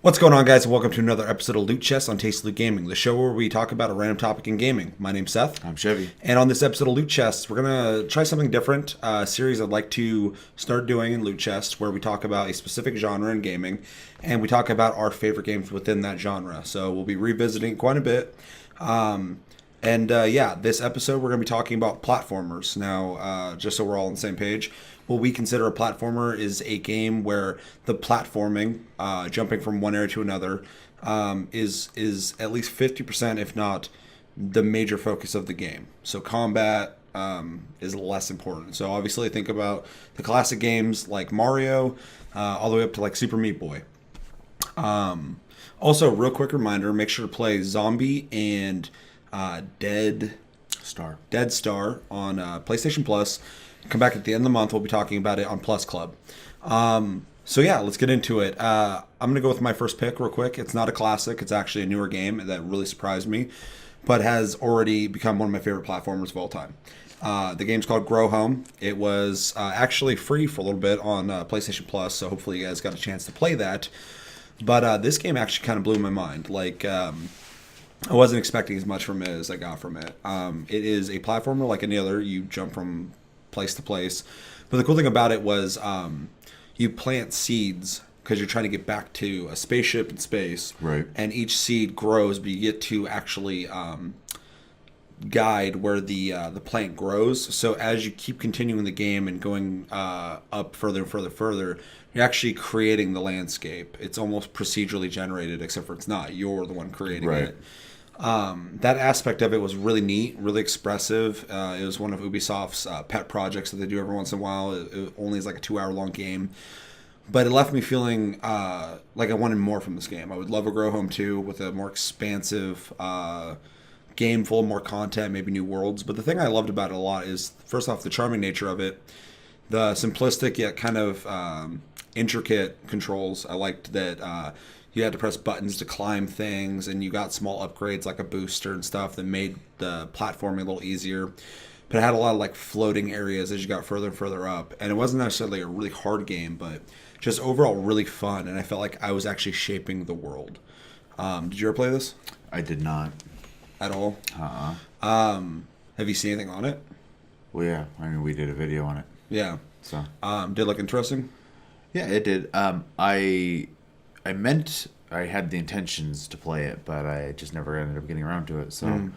What's going on, guys, and welcome to another episode of Loot Chest on Tasty Loot Gaming, the show where we talk about a random topic in gaming. My name's Seth. I'm Chevy. And on this episode of Loot Chest, we're going to try something different, a series I'd like to start doing in Loot Chest, where we talk about a specific genre in gaming, and we talk about our favorite games within that genre. So we'll be revisiting quite a bit. This episode we're going to be talking about platformers. Now, just so we're all on the same page, what we consider a platformer is a game where the platforming, jumping from one area to another, is at least 50%, if not the major focus of the game. So combat is less important. So obviously think about the classic games like Mario, all the way up to like Super Meat Boy. Also, real quick reminder, make sure to play Zombie and Dead Star on PlayStation Plus. Come back at the end of the month. We'll be talking about it on Plus Club. Let's get into it. I'm going to go with my first pick real quick. It's not a classic. It's actually a newer game that really surprised me, but has already become one of my favorite platformers of all time. The game's called Grow Home. It was actually free for a little bit on PlayStation Plus, so hopefully you guys got a chance to play that. But this game actually kind of blew my mind. I wasn't expecting as much from it as I got from it. It is a platformer like any other. You jump from place to place. But the cool thing about it was you plant seeds because you're trying to get back to a spaceship in space. Right. And each seed grows, but you get to actually guide where the plant grows. So as you keep continuing the game and going up further and further, you're actually creating the landscape. It's almost procedurally generated, except for it's not. You're the one creating it. That aspect of it was really neat, really expressive. It was one of Ubisoft's pet projects that they do every once in a while. It only is like a 2-hour-long game. But it left me feeling like I wanted more from this game. I would love a Grow Home 2 with a more expansive game full of more content, maybe new worlds. But the thing I loved about it a lot is, first off, the charming nature of it, the simplistic yet kind of intricate controls. I liked that you had to press buttons to climb things, and you got small upgrades like a booster and stuff that made the platforming a little easier. But it had a lot of like floating areas as you got further and further up. And it wasn't necessarily a really hard game, but just overall really fun. And I felt like I was actually shaping the world. Did you ever play this? I did not. At all? Have you seen anything on it? Well, yeah. I mean, we did a video on it. Yeah. So. Did it look interesting? Yeah, it did. I had the intentions to play it, but I just never ended up getting around to it. So,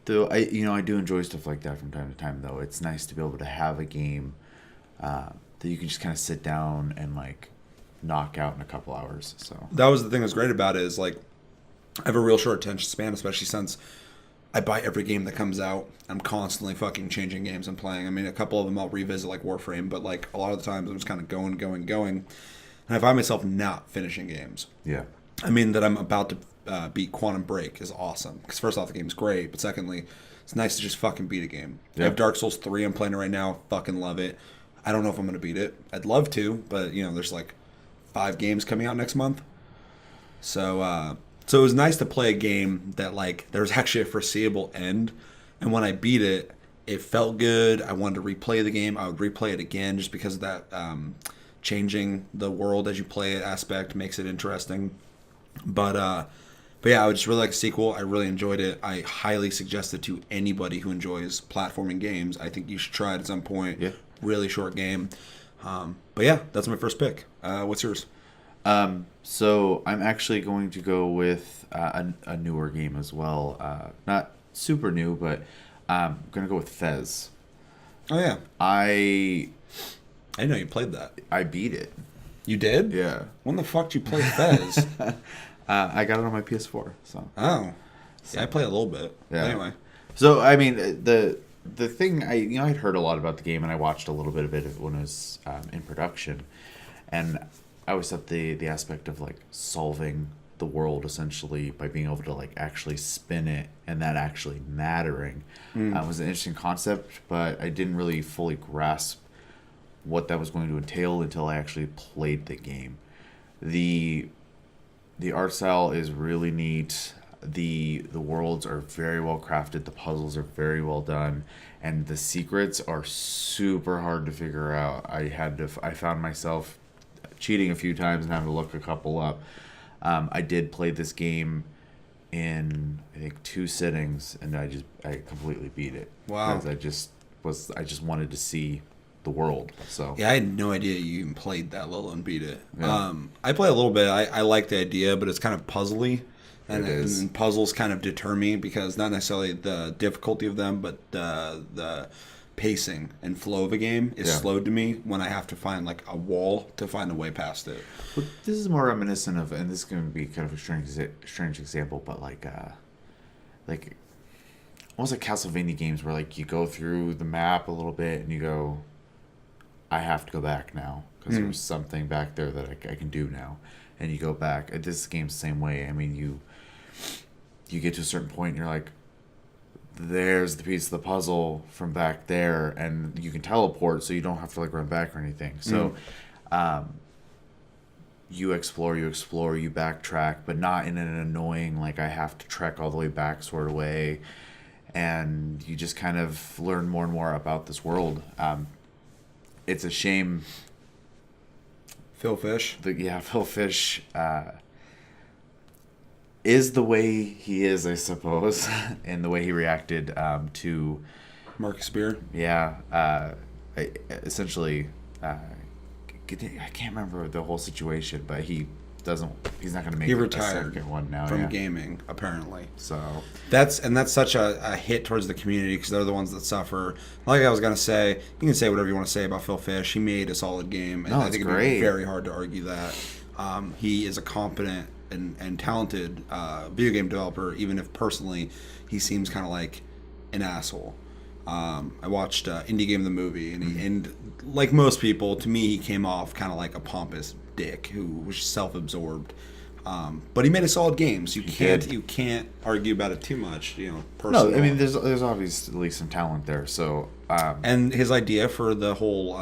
though I do enjoy stuff like that from time to time. Though it's nice to be able to have a game that you can just kind of sit down and like knock out in a couple hours. So that was the thing that was great about it, is like I have a real short attention span, especially since I buy every game that comes out. I'm constantly fucking changing games I'm playing. I mean, a couple of them I'll revisit, like Warframe, but like a lot of the times I'm just kind of going. And I find myself not finishing games. yeah, I mean, that I'm about to beat Quantum Break is awesome. Because first off, the game's great, but secondly, it's nice to just fucking beat a game. Yeah. I have Dark Souls 3 I'm playing right now. Fucking love it. I don't know if I'm going to beat it. I'd love to, but, there's like 5 games coming out next month. So it was nice to play a game that, like, there's actually a foreseeable end. And when I beat it, it felt good. I wanted to replay the game. I would replay it again just because of that changing the world as you play it aspect makes it interesting. But yeah, I would just really like a sequel. I really enjoyed it. I highly suggest it to anybody who enjoys platforming games. I think you should try it at some point. Yeah. Really short game. But yeah, that's my first pick. What's yours? So I'm actually going to go with a newer game as well. Not super new, but I'm going to go with Fez. Oh, yeah. I didn't know you played that. I beat it. You did? Yeah. When the fuck did you play Fez? I got it on my PS4. So. Oh. Yeah, I played a little bit. Yeah. Anyway. So, I mean, the thing, I'd heard a lot about the game, and I watched a little bit of it when it was in production. And I always thought the aspect of, like, solving the world, essentially, by being able to, like, actually spin it and that actually mattering was an interesting concept, but I didn't really fully grasp what that was going to entail until I actually played the game. The art style is really neat. The worlds are very well crafted. The puzzles are very well done, and the secrets are super hard to figure out. I found myself cheating a few times and having to look a couple up. I did play this game in I think 2 sittings, and I completely beat it. Wow. Because I just wanted to see the world. So Yeah, I had no idea you even played that, let alone beat it. Yeah. I play a little bit. I like the idea, but it's kind of puzzly. It is. And puzzles kind of deter me because not necessarily the difficulty of them, but the pacing and flow of a game is Yeah. slowed to me when I have to find like a wall to find a way past it. But this is more reminiscent of, and this is going to be kind of a strange example, but like almost like Castlevania games where like you go through the map a little bit and you go, I have to go back now because there was something back there that I can do now, and you go back. This game's the same way. I mean, you get to a certain point and you're like, there's the piece of the puzzle from back there, and you can teleport, so you don't have to like run back or anything. So, you explore, you backtrack, but not in an annoying like I have to trek all the way back sort of way, and you just kind of learn more and more about this world. It's a shame. Phil Fish. Phil Fish is the way he is, I suppose, and the way he reacted to Marcus Beer. Essentially, I can't remember the whole situation, but he's not going to make He a retired second one now from gaming, apparently. So That's such a hit towards the community because they're the ones that suffer. Like I was gonna say, you can say whatever you want to say about Phil Fish. He made a solid game, and I think it'd be very hard to argue that. He is a competent and talented video game developer, even if personally he seems kind of like an asshole. I watched Indie Game the movie, and like most people, to me he came off kind of like a pompous dick who was self-absorbed. But he made a solid game, so you can't argue about it too much, personally. No, I mean there's obviously some talent there. So and his idea for the whole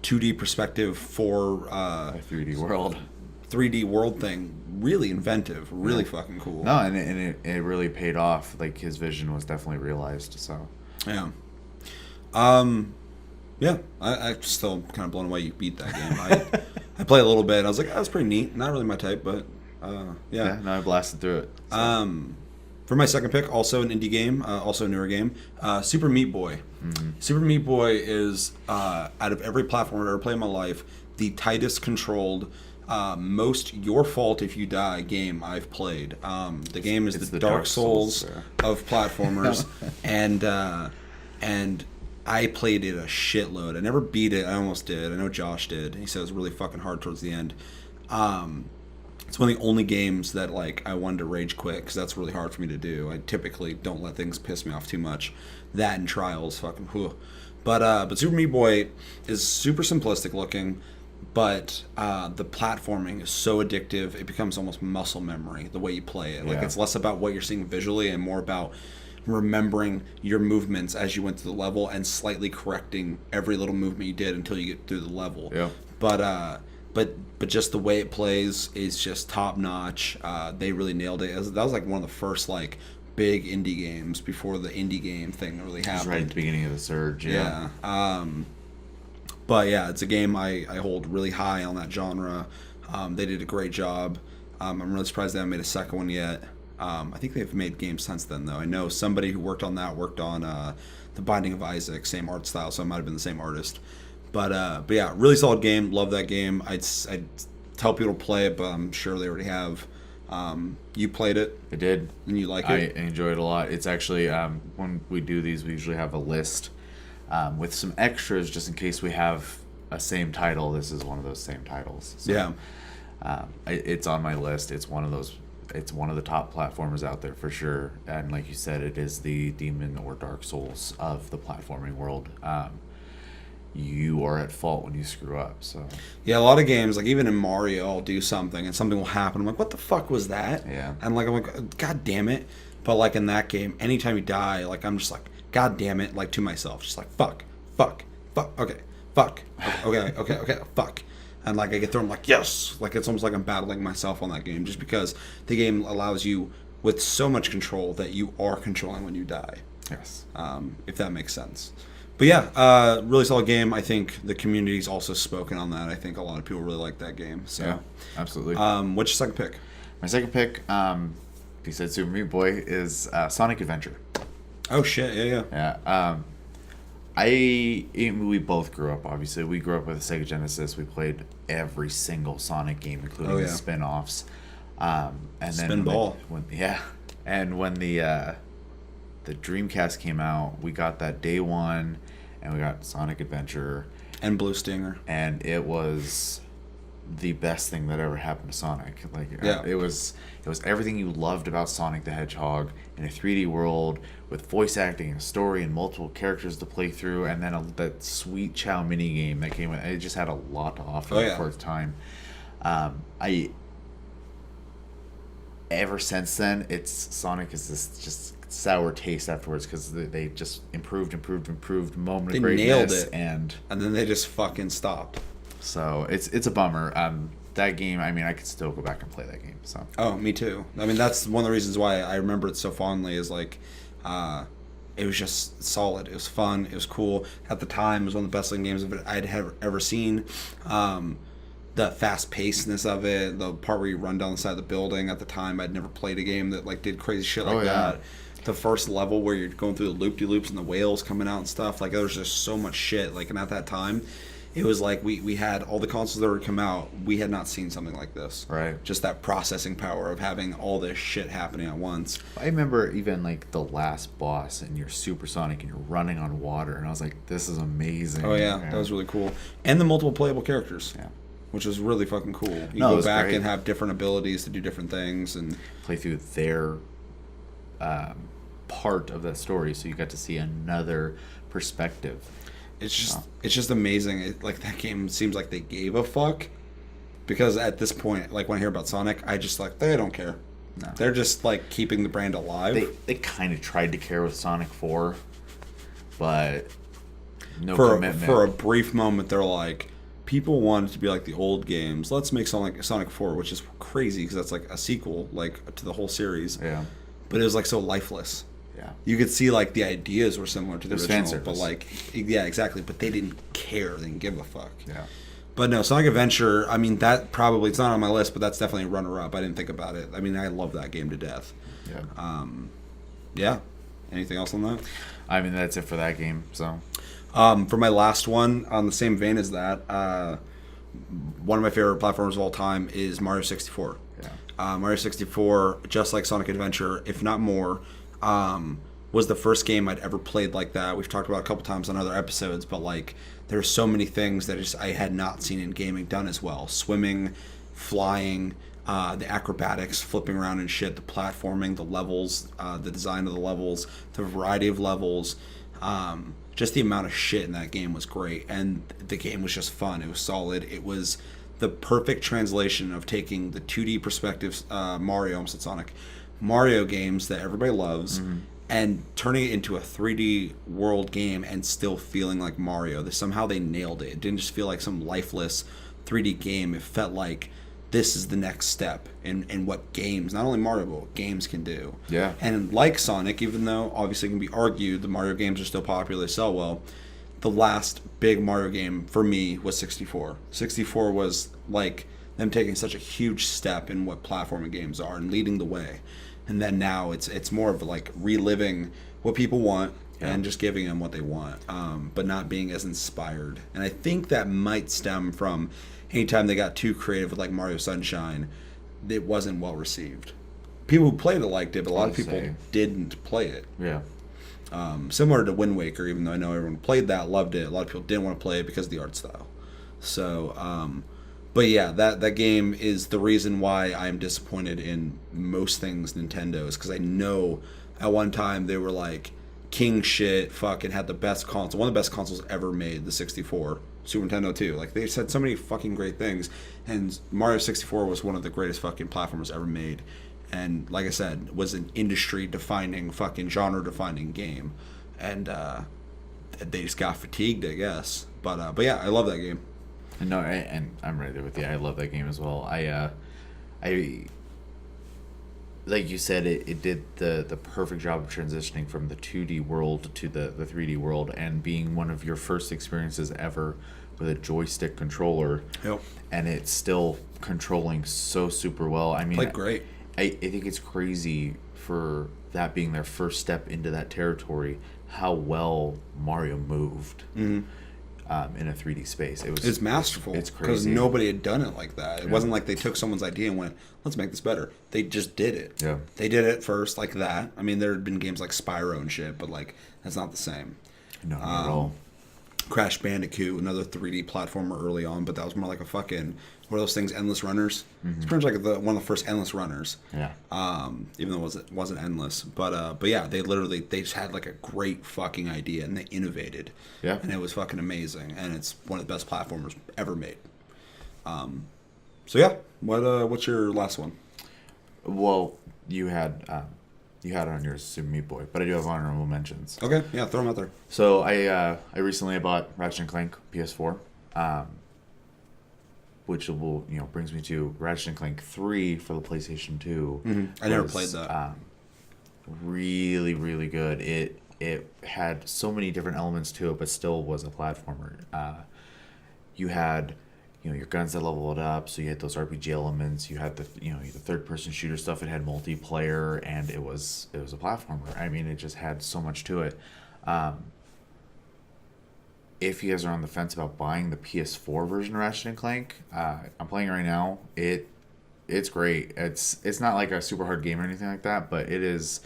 2D perspective for a 3D world thing, really inventive, really fucking cool. No, and it really paid off. Like his vision was definitely realized. So yeah. Yeah, I'm still kind of blown away you beat that game. I played a little bit. I was like, that's pretty neat. Not really my type, but yeah. No, I blasted through it. So. For my second pick, also an indie game, also a newer game, Super Meat Boy. Super Meat Boy is, out of every platform I've ever played in my life, the tightest controlled, most your fault if you die game I've played. The game is the Dark Souls of platformers, and I played it a shitload. I never beat it. I almost did. I know Josh did. He said it was really fucking hard towards the end. It's one of the only games that like I wanted to rage quit because that's really hard for me to do. I typically don't let things piss me off too much. That and Trials, fucking whew. But Super Meat Boy is super simplistic looking, but the platforming is so addictive it becomes almost muscle memory the way you play it. Like it's less about what you're seeing visually and more about remembering your movements as you went through the level and slightly correcting every little movement you did until you get through the level. Yeah. But just the way it plays is just top notch. They really nailed it. That was like one of the first like big indie games before the indie game thing really happened. Right at the beginning of the surge. Yeah. But yeah, it's a game I hold really high on that genre. They did a great job. I'm really surprised they haven't made a second one yet. I think they've made games since then, though. I know somebody who worked on The Binding of Isaac, same art style, so it might have been the same artist. But yeah, really solid game. Love that game. I'd tell people to play it, but I'm sure they already have. You played it? I did. And you like it? I enjoy it a lot. It's actually, when we do these, we usually have a list with some extras just in case we have a same title. This is one of those same titles. So, yeah. It's on my list. It's one of those. It's one of the top platformers out there for sure. And like you said, it is the Demon or Dark Souls of the platforming world. You are at fault when you screw up. So yeah, a lot of games, like even in Mario, I'll do something and something will happen. I'm like, what the fuck was that? Yeah. And like I'm like, God damn it. But like in that game, anytime you die, like I'm just like, God damn it, like to myself, just like fuck, okay, fuck, okay, fuck. And like I get through, I'm like, yes, like it's almost like I'm battling myself on that game, just because the game allows you with so much control that you are controlling when you die. Yes. If that makes sense. But yeah, really solid game. I think the community's also spoken on that. I think a lot of people really like that game. So, Yeah, absolutely. What's your second pick? My second pick, he said Super Meat Boy, is Sonic Adventure. Oh shit! Yeah, yeah. Yeah. We both grew up, obviously. We grew up with a Sega Genesis. We played every single Sonic game, including the spin-offs. And then Spinball. And when the Dreamcast came out, we got that day one, and we got Sonic Adventure. And Blue Stinger. And it was the best thing that ever happened to Sonic. Like, yeah. It was everything you loved about Sonic the Hedgehog in a 3D world with voice acting and story and multiple characters to play through, and then that sweet Chow mini game that came with it. Just had a lot to offer for its time. Ever since then, Sonic is this just sour taste afterwards, because they just improved moment of greatness. They nailed it, and then they just fucking stopped. So it's a bummer. That game, I mean, I could still go back and play that game. So. Oh, me too. I mean, that's one of the reasons why I remember it so fondly. Is like, it was just solid. It was fun. It was cool. At the time, it was one of the best looking games I'd ever seen. The fast pacedness of it, the part where you run down the side of the building. At the time, I'd never played a game that like did crazy shit like that. The first level where you're going through the loop-de-loops and the whales coming out and stuff. Like, there was just so much shit. Like, and at that time, it was like we had all the consoles that were to come out. We had not seen something like this. Right. Just that processing power of having all this shit happening at once. I remember even like the last boss, and you're supersonic and you're running on water, and I was like, this is amazing. Oh yeah, that was really cool. And the multiple playable characters. Yeah. Which was really fucking cool. You go back and have different abilities to do different things and play through their part of that story, so you got to see another perspective. It's just amazing. Like, that game seems like they gave a fuck, because at this point, like, when I hear about Sonic, I just like, they don't care. No. They're just like keeping the brand alive. They kind of tried to care with Sonic 4, but no commitment. For a brief moment, they're like, people want it to be like the old games. Let's make Sonic 4, which is crazy because that's like a sequel, like, to the whole series. Yeah. But it was like so lifeless. Yeah. You could see like the ideas were similar to the original, but service. like, yeah, exactly. But they didn't care. They didn't give a fuck. Yeah. But no, Sonic Adventure, I mean, that probably, it's not on my list, but that's definitely a runner-up. I didn't think about it. I mean, I love that game to death. Yeah. Yeah. Anything else on that? I mean, that's it for that game, so. For my last one, on the same vein as that, one of my favorite platformers of all time is Mario 64. Yeah. Mario 64, just like Sonic Adventure, if not more, was the first game I'd ever played like that. We've talked about it a couple times on other episodes, but like, there's so many things that I had not seen in gaming done as well. Swimming, flying, the acrobatics, flipping around and shit, the platforming, the levels, the design of the levels, the variety of levels, just the amount of shit in that game was great. And the game was just fun. It was solid. It was the perfect translation of taking the 2D perspectives, Mario, almost said Sonic, Mario games that everybody loves, and turning it into a 3D world game and still feeling like Mario. Somehow they nailed it. It didn't just feel like some lifeless 3D game. It felt like this is the next step in what games, not only Mario, but what games can do. Yeah. And like Sonic, even though obviously it can be argued the Mario games are still popular, they sell well, the last big Mario game for me was 64. 64 was like them taking such a huge step in what platforming games are and leading the way. And then now it's more of like reliving what people want and just giving them what they want, but not being as inspired. And I think that might stem from anytime they got too creative with like Mario Sunshine, it wasn't well received. People who played it liked it, but a lot of people didn't play it. Yeah. Similar to Wind Waker, even though I know everyone played that, loved it. A lot of people didn't want to play it because of the art style. So, but yeah, that game is the reason why I'm disappointed in most things Nintendo's, because I know at one time they were like king shit, fucking had the best console, one of the best consoles ever made, the 64. Super Nintendo too. Like, they said so many fucking great things, and Mario 64 was one of the greatest fucking platformers ever made. And like I said, was an industry-defining, fucking genre-defining game, and they just got fatigued, I guess. But yeah, I love that game. No, and I'm right there with you. I love that game as well. like you said, it did the perfect job of transitioning from the 2D world to the 3D world, and being one of your first experiences ever with a joystick controller. Yep. And it's still controlling so super well. I mean, Played great. I think it's crazy for that being their first step into that territory, how well Mario moved in a 3D space. It's masterful. It's because crazy. nobody had done it like that. It wasn't like they took someone's idea and went, "Let's make this better." They just did it. Yeah. They did it first like that. I mean, there had been games like Spyro and shit, but like that's not the same. No, not at all. Crash Bandicoot, another 3D platformer early on, but that was more like a fucking one of those things, endless runners. It's pretty much like one of the first endless runners. Yeah. Even though it wasn't endless, but yeah, they just had like a great fucking idea and they innovated. Yeah. And it was fucking amazing, and it's one of the best platformers ever made. So yeah, what's your last one? Well, you had it on yours, Super Meat Boy, but I do have honorable mentions. Okay, yeah, throw them out there. So I recently bought Ratchet and Clank PS4, which will brings me to Ratchet and Clank 3 for the PlayStation 2. I never played that. Really, really good. It had so many different elements to it, but still was a platformer. You had your guns that leveled up, so you had those RPG elements. You had the third person shooter stuff. It had multiplayer, and it was a platformer. I mean, it just had so much to it. If you guys are on the fence about buying the PS4 version of Ratchet and Clank, I'm playing it right now. It's great. It's not like a super hard game or anything like that, but it is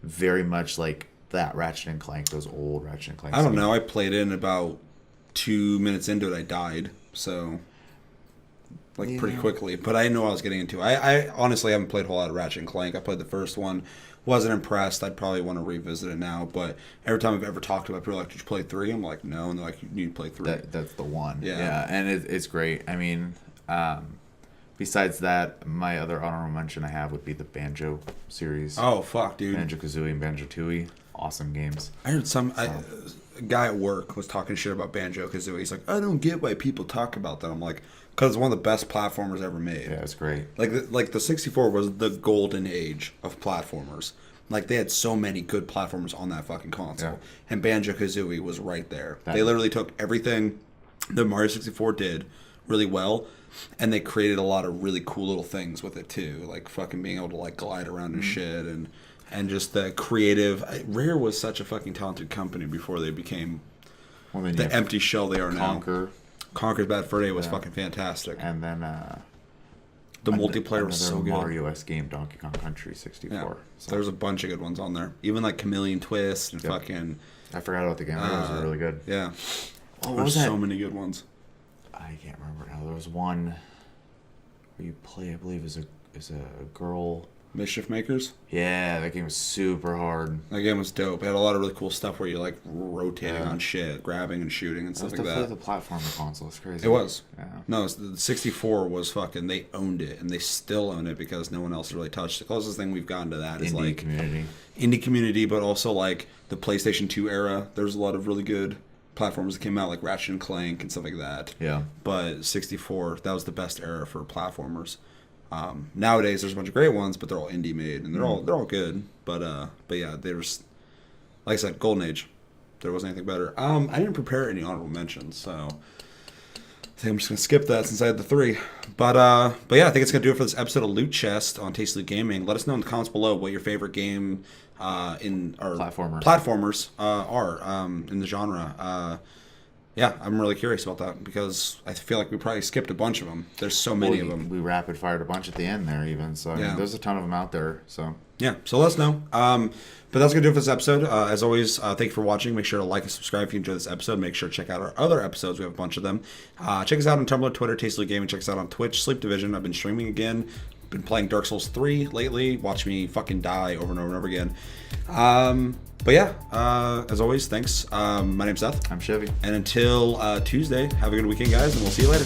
very much like that Ratchet and Clank, those old Ratchet and Clank. I don't know. I played it, and about 2 minutes into it, I died. So, pretty quickly. But I didn't know what I was getting into. I honestly haven't played a whole lot of Ratchet and Clank. I played the first one. Wasn't impressed. I'd probably want to revisit it now. But every time I've ever talked about it, people are like, "Did you play 3?" I'm like, "No." And they're like, "You need to play 3." That's the one. Yeah. And it's great. I mean, besides that, my other honorable mention I have would be the Banjo series. Oh, fuck, dude. Banjo-Kazooie and Banjo-Tooie. Awesome games. I heard a guy at work was talking shit about Banjo-Kazooie. He's like, "I don't get why people talk about that." I'm like, because it's one of the best platformers ever made. Yeah, it's great. Like the 64 was the golden age of platformers. Like, they had so many good platformers on that fucking console. Yeah. And Banjo-Kazooie was right there. They literally took everything that Mario 64 did really well, and they created a lot of really cool little things with it too. Like fucking being able to like glide around and shit, and just the creative. Rare was such a fucking talented company before they became the empty shell they are now. Conker's Bad Fur Day was fucking fantastic. And then the multiplayer was so good. Mario-esque game, Donkey Kong Country 64. Yeah. So. There's a bunch of good ones on there. Even like Chameleon Twist and fucking... I forgot about the game. It was really good. Yeah. Oh, There's so many good ones. I can't remember now. There was one where you play, I believe, as a girl... Mischief Makers? Yeah, that game was super hard. That game was dope. It had a lot of really cool stuff where you're like rotating on shit, grabbing and shooting and stuff like that. The platformer console. It's crazy. It was. Yeah. No, the 64 was fucking, they owned it, and they still own it because no one else really touched it. The closest thing we've gotten to that is like indie community, but also like the PlayStation 2 era. There's a lot of really good platforms that came out, like Ratchet and Clank and stuff like that. Yeah. But 64, that was the best era for platformers. Nowadays there's a bunch of great ones, but they're all indie made and they're all good. But yeah, there's, like I said, golden age. There wasn't anything better. I didn't prepare any honorable mentions, so I think I'm just gonna skip that since I had the 3. But yeah, I think it's gonna do it for this episode of Loot Chest on Tasty Loot Gaming. Let us know in the comments below what your favorite game platformers are in the genre. Yeah, I'm really curious about that because I feel like we probably skipped a bunch of them. There's so many of them. We rapid fired a bunch at the end there, even. So I mean, there's a ton of them out there. So yeah, so let us know. But that's gonna do it for this episode. As always, thank you for watching. Make sure to like and subscribe if you enjoyed this episode. Make sure to check out our other episodes. We have a bunch of them. Check us out on Tumblr, Twitter, Tasty Gaming. Check us out on Twitch, Sleep Division. I've been streaming again. Been playing Dark Souls 3 lately. Watch me fucking die over and over and over again. But yeah, as always, thanks. My name's Seth. I'm Chevy. And until Tuesday, have a good weekend, guys, and we'll see you later.